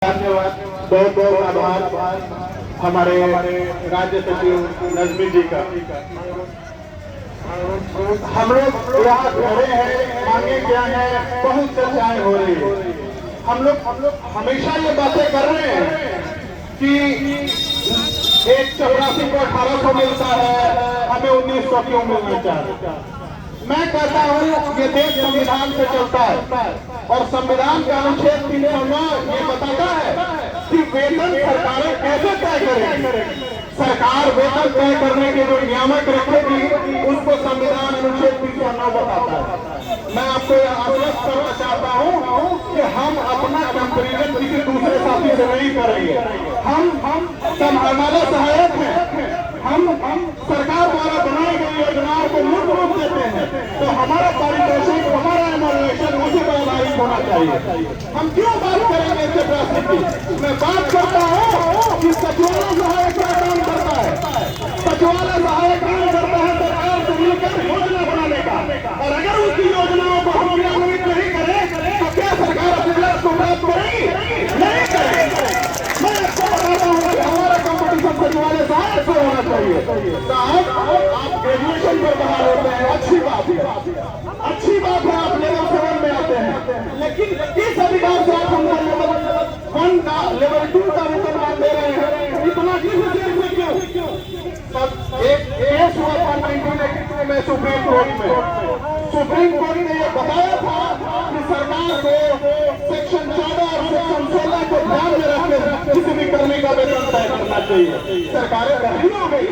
धन्यवाद, बहुत बहुत आभार हमारे राज्य सचिव नजमी जी का। हम लोग यहाँ खड़े हैं, मांगे क्या है, बहुत चर्चाएं हो रही है। हम लोग हमेशा ये बातें कर रहे हैं कि एक 84 को 1800 मिलता है, हमें 1900 क्यों मिलना चाहिए। मैं कहता हूँ ये देश संविधान से चलता है और संविधान का अनुच्छेद 309 ये बताता है कि वेतन सरकारें कैसे तय करेंगी। सरकार वेतन तय करने के जो नियामक रखेगी उनको संविधान अनुच्छेद 309 बताता है। मैं आपको आश्वस्त करना चाहता हूँ कि हम अपना कंपेरिजन किसी दूसरे साथी से नहीं करेंगे। हम हमारे सहायक हैं, हम सरकार द्वारा बनाई गई योजनाओं को मूर्त रूप देते हैं, तो हमारा पारितोषिक, हमारा एमोलेशन उसी पर आधारित होना चाहिए। हम क्यों बात करेंगे इससे प्राथमिक की? मैं बात करता हूँ कि सचिवालय सहायक क्या काम करता है। सचिवालय सहायक काम करता है सरकार से मिलकर योजना बनाने का, और अगर उसकी योजनाओं को हम क्रियान्वित नहीं करें तो क्या सरकार अपने लक्ष्य को प्राप्त करेगी? नहीं करेगी। मैं आपको बताता हूँ कि हमारा कंपटीशन सचिवालय सहायक से होना चाहिए। साहब, आप ग्रेजुएशन पर बहाल होते हैं, अच्छी बात है, अच्छी बात है, आप लेवल 7 में आते हैं, लेकिन किस अधिकार से आप हमको लेवल 1 का, लेवल 2 का वेतन मान दे रहे हैं? इतना किस क्यों? सब एक केस हुआ था 1982 में सुप्रीम कोर्ट ने यह बताया था कि सरकार को सेक्शन 14 और सेक्शन 16 को ध्यान में रखकर किसी भी करने का वेतन तय करना चाहिए। सरकारें गहरी हो गई,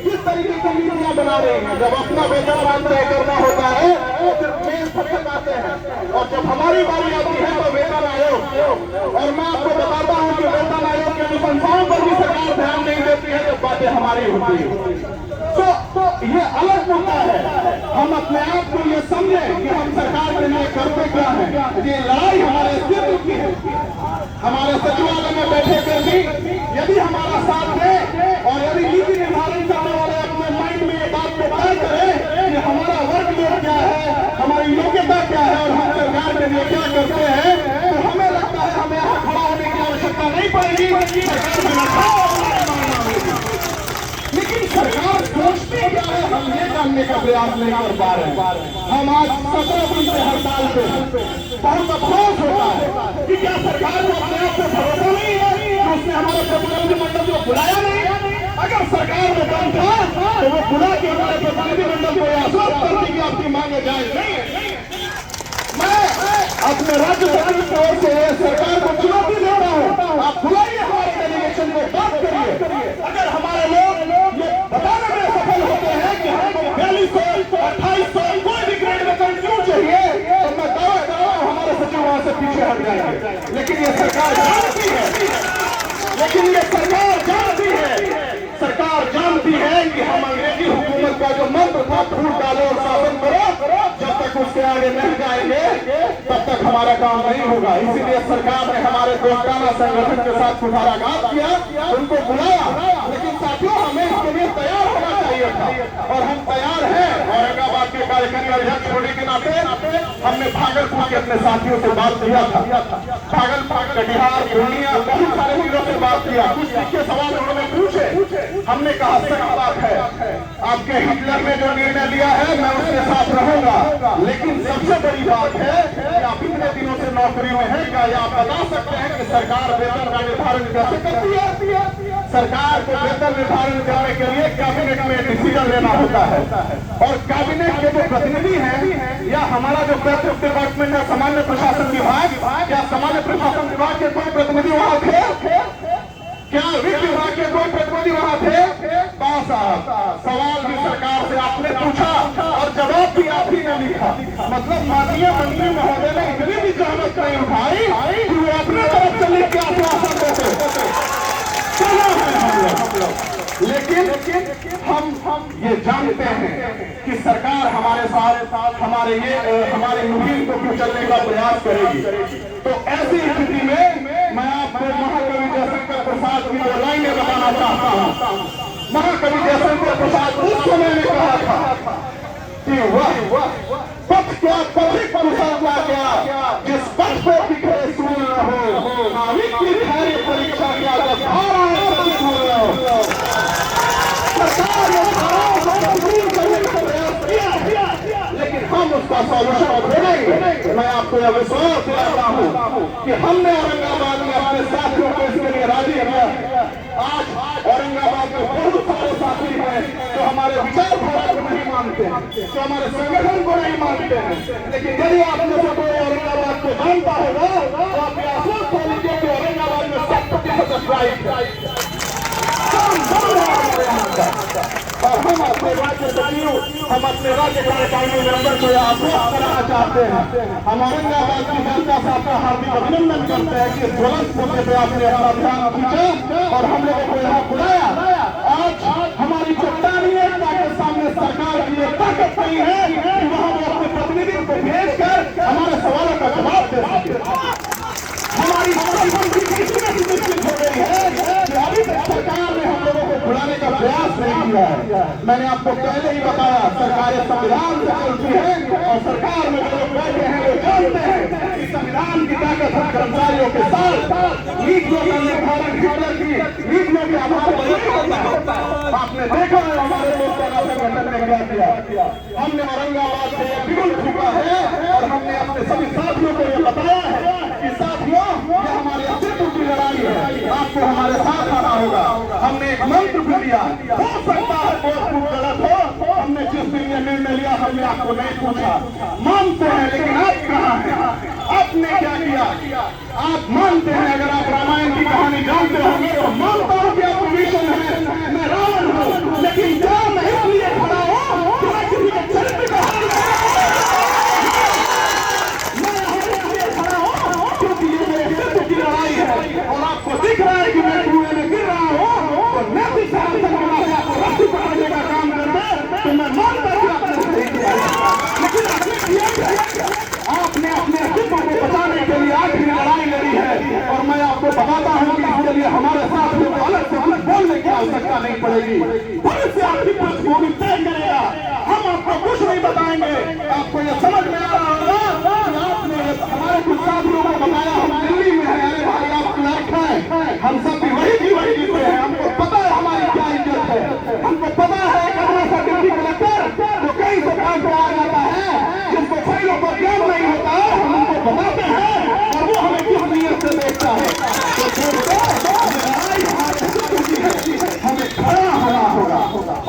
किस तरीके की नीतियां बना रही हैं। जब अपना वेतन तय करना होता है तो सिर्फ मेल फटक आते हैं, और जब हमारी बारी आती है तो वेतन आयोग, और मैं आपको बताता हूँ कि वेतन आयोग के अनुशंसाओं पर भी सरकार ध्यान नहीं देती है जब बातें हमारी होती है। तो ये अलग मुद्दा है। हम अपने आप को ये समझें कि हम सरकार के लिए करते क्या है। ये लड़ाई हमारे अस्तित्व की है। हमारे सचिवालय में बैठे कर भी यदि हमारा साथ दें और यदि नीति निर्धारण करने वाले अपने माइंड में ये बात को तय करें कि हमारा वर्कलोड क्या है, हमारी योग्यता क्या है और हम सरकार के लिए क्या करते हैं, तो हमें लगता है हमें यहाँ खड़ा होने की आवश्यकता नहीं पड़ेगी। लेकिन सरकार सोचती क्या है, हम ये जानने का प्रयास नहीं कर पा रहे हैं। हम आज 17 दिन से हड़ताल पे, बहुत अफसोस होता है कि क्या सरकार को अपने आप से भरोसा नहीं है कि उसने हमारे प्रतिनिधिमंडल को बुलाया नहीं। अगर सरकार में दम था तो वो बुला के हमारे प्रतिनिधिमंडल को आश्वस्त करती कि आपकी मांगे जायज नहीं है। मैं अपने राज्य सरकार की ओर से सरकार को चुनौती देता हूँ, आप बुलाइए हमारे डेलीगेशन को, बात करिए। अगर हमारे लोग ये बताने में सफल होते हैं कि हमको 4200, 2800 कोई भी ग्रेड वेतन क्यों चाहिए, तो मैं दावा कर रहा हूँ हमारे सचिव वहां से पीछे हट जाएंगे। लेकिन ये सरकार जानती है, सरकार जानती है कि हम अंग्रेजी हुकूमत का जो मंत्र था, फूट डालो और शासन करो, जब तक उसके आगे नहीं जाएंगे तब तक हमारा काम नहीं होगा। इसीलिए सरकार ने हमारे दोस्ताना संगठन के साथ कुठाराघात किया, उनको बुलाया, लेकिन साथियों हमें इसके लिए तैयार होना चाहिए था, और हम तैयार हैं। औरंगाबाद के कार्यक्रम अध्यक्ष होने के नाते हमने भागलपुर के अपने साथियों से बात किया था, भागलपुर, कटिहार, पूर्णिया, बहुत सारे जिलों से बात किया। कुछ लिखे सवाल उन्होंने पूछे, हमने कहा सही बात है, आपके हिटलर ने जो निर्णय लिया है मैं उसके साथ रहूंगा, लेकिन सबसे बड़ी बात है कि आप इतने दिनों से नौकरी में हैं, क्या आप बता सकते हैं कि सरकार वेतन का निर्धारण कैसे करती है? सरकार को वेतन निर्धारण करने के लिए कैबिनेट में डिसीजन लेना होता है, और कैबिनेट के जो प्रतिनिधि हैं या हमारा जो पेट्रोल डिपार्टमेंट है, सामान्य प्रशासन विभाग या सामान्य प्रशासन विभाग के कोई प्रतिनिधि वहां थे? क्या वित्त विभाग के कोई प्रतिनिधि वहां थे? सवाल भी सरकार से आपने पूछा और जवाब भी आप ही ने लिखा। मतलब माननीय मंत्री महोदय ने इतनी भी जहमत नहीं उठाई कि वो अपने तरफ से लिख के आश्वासन देते। लेकिन हम ये जानते हैं कि सरकार हमारे साथ हमारे मुहिम को कुचलने का प्रयास करेगी। तो ऐसी स्थिति में मैं आपको महाकवि जयशंकर प्रसाद की वो लाइनें बताना चाहता हूँ। महाकवि जयशंकर प्रसाद उस समय में कहा था कि वह पथ क्या पथिक कुशलता क्या, जिस पथ पे दिखे सूर्य न हो, नाविक की खैर परीक्षा क्या जब हार आए तब भूल लो। सरकार ने खराब दूर करने का प्रयास किया, लेकिन हम उसका सॉल्यूशन ढूंढेंगे। मैं आपको यह विश्वास दिलाता हूँ कि हमने औरंगाबाद में अपने साथियों को इसके लिए राजी किया। आज औरंगाबाद में बहुत सारे साथी हैं जो हमारे विचारधारा को नहीं मानते हैं, जो हमारे संगठन को नहीं मानते हैं, लेकिन यदि आप में से कोई औरंगाबाद को जानता होगा तो आप ये आश्वस्त हो लीजिए कि औरंगाबाद में 100% स्ट्राइक है और हम अपने राज्य सचिव, हम अपने राज्य कार्यकारिणी मेंबर को यह आश्वस्त कराना चाहते हैं। हम औरंगाबाद की जनता से आपका हार्दिक अभिनंदन करते हैं कि ज्वलंत मुद्दे पे आपने अपना ध्यान खींचा और हम लोगों को यहाँ बुलाया। आज हमारी चट्टानी एकता के सामने सरकार की ये ताकत नहीं है कि वहाँ वो अपने प्रतिनिधि को भेजकर हमारे सवालों का जवाब दे सके। हमारी निश्चित हो गई है कि अभी तक सरकार ने हम लोगों को बुलाने का प्रयास नहीं किया है। मैंने आपको पहले ही बताया, सरकारें संविधान से चलती है और सरकार में जो लोग बैठे हैं वो जानते हैं कि संविधान की ताकत हम कर्मचारियों के साथ नीतियों का निर्धारण हिटलर की नीतियों के आधार पर नहीं होता है। आपने देखा है हमारे दोस्तों का संगठन ने क्या किया। हमने औरंगाबाद से यह बिगुल फूका है और हमने अपने सभी साथियों को यह बताया है कि साथियों ये हमारे अस्तित्व की लड़ाई है, आपको हमारे साथ आना होगा। हमने एक मंत्र भी लिया, हो सकता है बहुत कुछ गलत हो, हमने जिस दिन ये निर्णय लिया हमने आपको नहीं पूछा, मानते हैं, लेकिन आप कहाँ हैं? आपने क्या किया? आप मानते हैं, अगर आप रामायण की कहानी जानते होंगे तो मानता हूँ कि आप विभीषण हैं, मैं रावण हूँ, लेकिन क्या मैं इसलिए खड़ा हूँ कि मैं किसी के चरित्र का हानि और आपको दिख रहा है कि मैं कुएं में गिर रहा हूँ तो नैतिक आपको रस्सी पकड़ने का काम करते तो मैं मानता हूँ आपने सही किया, लेकिन आपने किया क्या? आपने अपने अस्तित्व को बचाने के लिए आखिरी लड़ाई लड़ी है और मैं आपको बताता हूँ कि इसके लिए हमारे साथ अलग से अलग बोलने की आवश्यकता नहीं पड़ेगी। भविष्य आपकी पृष्ठभूमि तय करेगा, हम आपको कुछ नहीं बताएंगे। आपको यह समझ में आ रहा होगा कि आपने हमारे कुछ साथियों को बताया हम दिल्ली में है, अरे भाई आप क्लर्क हैं, हम सब भी वही जीते हैं, हमको पता है हमारी क्या इज्जत है, हमको पता है कहाँ सा डिप्टी कलेक्टर जो कई से काम पे आ जाता है, जिसको फाइलों पर ज्ञान नहीं होता है, हम उनको बताते हैं और वो हमें किस नीयत से देखता है। हमें खड़ा होना होगा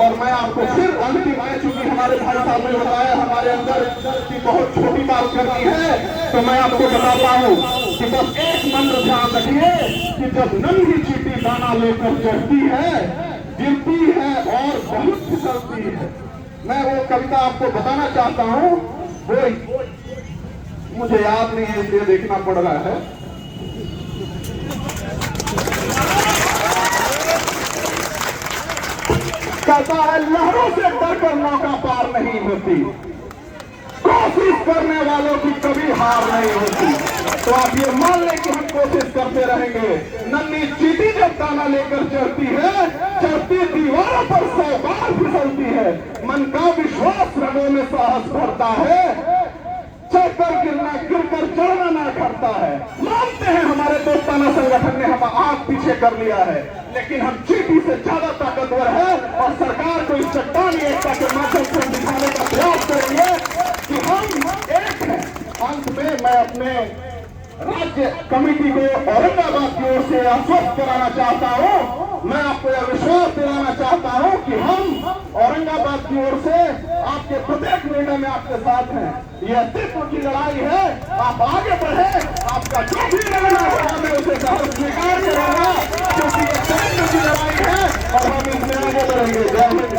और मैं आपको फिर अंतिम आए, चूंकि हमारे भाई साहब ने बताया हमारे अंदर की बहुत छोटी बात करनी है तो मैं आपको बताता हूँ कि बस एक मंत्र ध्यान रखिए कि जब नन्ही चींटी दाना लेकर चढ़ती है, गिरती है और बहुत फिसलती है। मैं वो कविता आपको बताना चाहता हूँ, वो मुझे याद नहीं है इसलिए देखना पड़ रहा है। कहता है लहरों से डरकर नौका पार नहीं होती, कोशिश करने वालों की कभी हार नहीं होती। तो आप ये मान लें कि हम कोशिश करते रहेंगे। नन्ही चींटी जब दाना लेकर चढ़ती है, चढ़ती दीवारों पर 100 बार फिसलती है, मन का विश्वास रगों में साहस भरता है, चढ़कर गिरना गिरकर चढ़ना ना करता है। मानते हैं हमारे दोस्ताना संगठन ने हम आग पीछे कर लिया है, लेकिन हम चींटी से ज्यादा ताकतवर है और सरकार को इस चट्टानी एकता के माध्यम से दिखाने का प्रयास करेंगे कि हम एक हैं। अंत में मैं अपने राज्य कमेटी को औरंगाबाद की ओर से आश्वस्त कराना चाहता हूँ, मैं आपको यह विश्वास दिलाना चाहता हूँ कि हम औरंगाबाद की ओर से आपके प्रत्येक निर्णय में आपके साथ हैं। यह अस्तित्व की लड़ाई है, आप आगे बढ़े, आपका जो भी निर्णय होगा मैं उसे स्वीकार करूंगा, क्योंकि यह चरित्र की लड़ाई है और हम इसमें आगे बढ़ेंगे। जय हिंद।